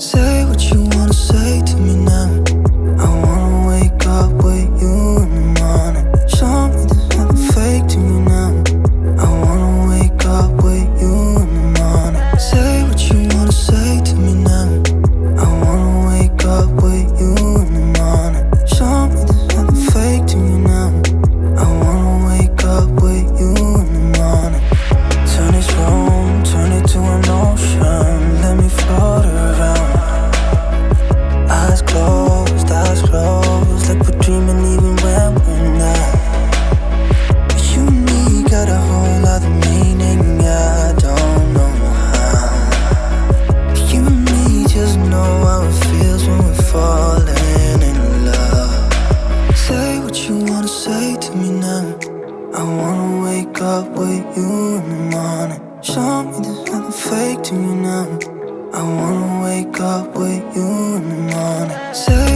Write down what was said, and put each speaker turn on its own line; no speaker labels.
Say what you wanna say to me now. I wanna wake up with you in the morning. Show me there's nothing fake to me now. I wanna wake up with you in the morning. Say what you wanna say to me now. I wanna wake up with you in the morning. Show me there's nothing fake to me now. I wanna wake up with you in the morning. Turn this room, turn it to an ocean. Let me float around. Eyes closed, like we're dreaming even when we're not. You and me got a whole other meaning, I don't know how. You and me just know how it feels when we're falling in love. Say what you wanna say to me now. I wanna wake up with you in the morning. Show me there's nothing fake to me now. I wanna wake up with you in the morning. Say